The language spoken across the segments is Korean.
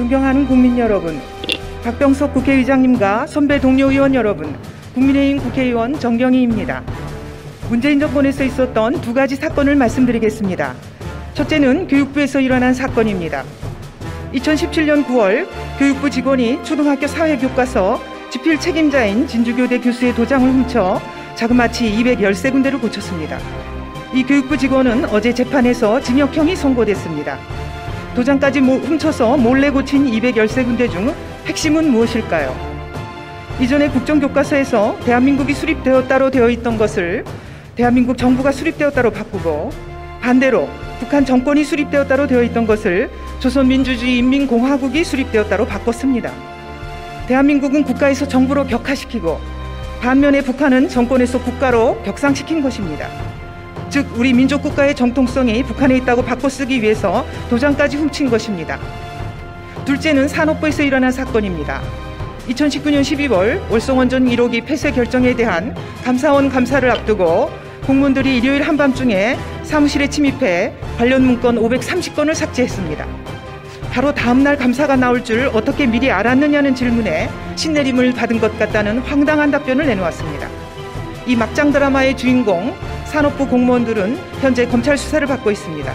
존경하는 국민 여러분, 박병석 국회의장님과 선배 동료 의원 여러분, 국민의힘 국회의원 정경희입니다. 문재인 정권에서 있었던 두 가지 사건을 말씀드리겠습니다. 첫째는 교육부에서 일어난 사건입니다. 2017년 9월 교육부 직원이 초등학교 사회교과서 집필 책임자인 진주교대 교수의 도장을 훔쳐 자그마치 213군데를 고쳤습니다. 이 교육부 직원은 어제 재판에서 징역형이 선고됐습니다. 도장까지 훔쳐서 몰래 고친 213군데 중 핵심은 무엇일까요? 이전에 국정교과서에서 대한민국이 수립되었다로 되어 있던 것을 대한민국 정부가 수립되었다로 바꾸고, 반대로 북한 정권이 수립되었다로 되어 있던 것을 조선민주주의 인민공화국이 수립되었다로 바꿨습니다. 대한민국은 국가에서 정부로 격화시키고, 반면에 북한은 정권에서 국가로 격상시킨 것입니다. 즉 우리 민족국가의 정통성이 북한에 있다고 바꿔쓰기 위해서 도장까지 훔친 것입니다. 둘째는 산업부에서 일어난 사건입니다. 2019년 12월 월성원전 1호기 폐쇄 결정에 대한 감사원 감사를 앞두고 공무원들이 일요일 한밤중에 사무실에 침입해 관련 문건 530건을 삭제했습니다. 바로 다음날 감사가 나올 줄 어떻게 미리 알았느냐는 질문에 신내림을 받은 것 같다는 황당한 답변을 내놓았습니다. 이 막장 드라마의 주인공 산업부 공무원들은 현재 검찰 수사를 받고 있습니다.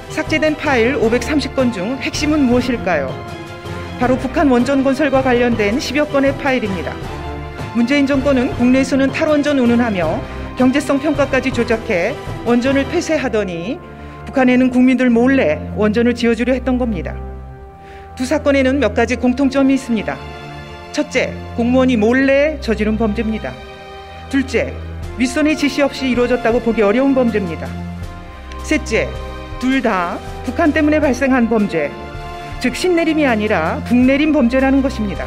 삭제된 파일 530건 중 핵심은 무엇일까요? 바로 북한 원전 건설과 관련된 10여 건의 파일입니다. 문재인 정권은 국내에서는 탈원전 운운하며 경제성 평가까지 조작해 원전을 폐쇄하더니 북한에는 국민들 몰래 원전을 지어주려 했던 겁니다. 두 사건에는 몇 가지 공통점이 있습니다. 첫째, 공무원이 몰래 저지른 범죄입니다. 둘째, 윗선의 지시 없이 이루어졌다고 보기 어려운 범죄입니다. 셋째, 둘 다 북한 때문에 발생한 범죄, 즉 신내림이 아니라 북내림 범죄라는 것입니다.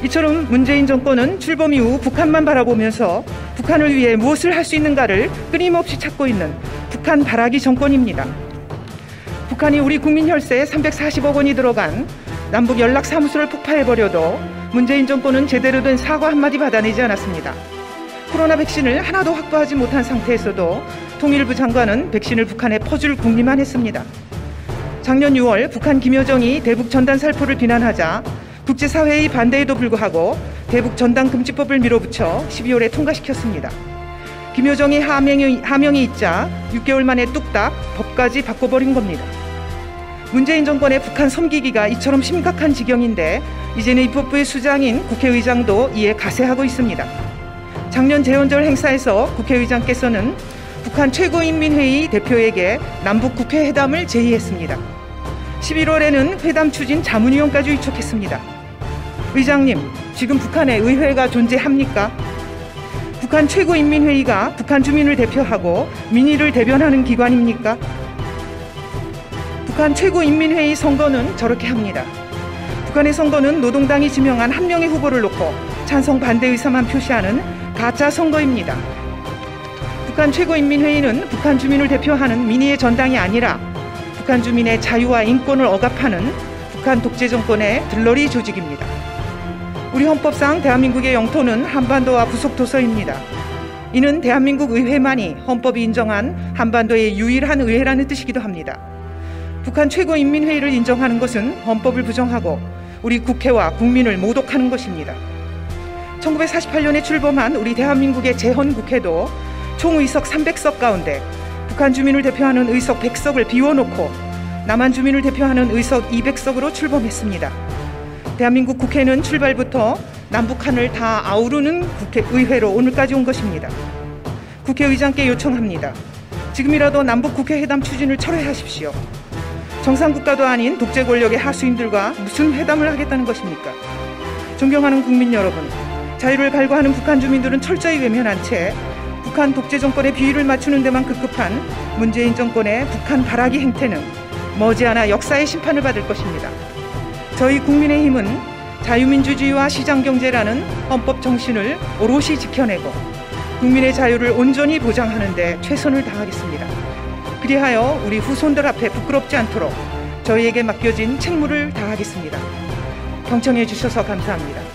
이처럼 문재인 정권은 출범 이후 북한만 바라보면서 북한을 위해 무엇을 할 수 있는가를 끊임없이 찾고 있는 북한 바라기 정권입니다. 북한이 우리 국민 혈세에 340억 원이 들어간 남북 연락사무소를 폭파해버려도 문재인 정권은 제대로 된 사과 한마디 받아내지 않았습니다. 코로나 백신을 하나도 확보하지 못한 상태에서도 통일부 장관은 백신을 북한에 퍼줄 궁리만 했습니다. 작년 6월 북한 김여정이 대북 전단 살포를 비난하자 국제사회의 반대에도 불구하고 대북 전단 금지법을 밀어붙여 12월에 통과시켰습니다. 김여정이 하명이 있자 6개월 만에 뚝딱 법까지 바꿔버린 겁니다. 문재인 정권의 북한 섬기기가 이처럼 심각한 지경인데 이제는 입법부의 수장인 국회의장도 이에 가세하고 있습니다. 작년 재헌절 행사에서 국회의장께서는 북한 최고인민회의 대표에게 남북국회회담을 제의했습니다. 11월에는 회담 추진 자문위원까지 위촉했습니다. 의장님, 지금 북한에 의회가 존재합니까? 북한 최고인민회의가 북한 주민을 대표하고 민의를 대변하는 기관입니까? 북한 최고인민회의 선거는 저렇게 합니다. 북한의 선거는 노동당이 지명한 한 명의 후보를 놓고 찬성 반대 의사만 표시하는 가짜 선거입니다. 북한 최고인민회의는 북한 주민을 대표하는 민의의 전당이 아니라 북한 주민의 자유와 인권을 억압하는 북한 독재 정권의 들러리 조직입니다. 우리 헌법상 대한민국의 영토는 한반도와 부속도서입니다. 이는 대한민국 의회만이 헌법이 인정한 한반도의 유일한 의회라는 뜻이기도 합니다. 북한 최고인민회의를 인정하는 것은 헌법을 부정하고 우리 국회와 국민을 모독하는 것입니다. 1948년에 출범한 우리 대한민국의 재헌국회도 총 의석 300석 가운데 북한 주민을 대표하는 의석 100석을 비워놓고 남한 주민을 대표하는 의석 200석으로 출범했습니다. 대한민국 국회는 출발부터 남북한을 다 아우르는 의회로 오늘까지 온 것입니다. 국회의장께 요청합니다. 지금이라도 남북국회 회담 추진을 철회하십시오. 정상국가도 아닌 독재 권력의 하수인들과 무슨 회담을 하겠다는 것입니까? 존경하는 국민 여러분, 자유를 갈구하는 북한 주민들은 철저히 외면한 채 북한 독재 정권의 비위를 맞추는 데만 급급한 문재인 정권의 북한 바라기 행태는 머지않아 역사의 심판을 받을 것입니다. 저희 국민의힘은 자유민주주의와 시장경제라는 헌법 정신을 오롯이 지켜내고 국민의 자유를 온전히 보장하는 데 최선을 다하겠습니다. 그리하여 우리 후손들 앞에 부끄럽지 않도록 저희에게 맡겨진 책무를 다하겠습니다. 경청해 주셔서 감사합니다.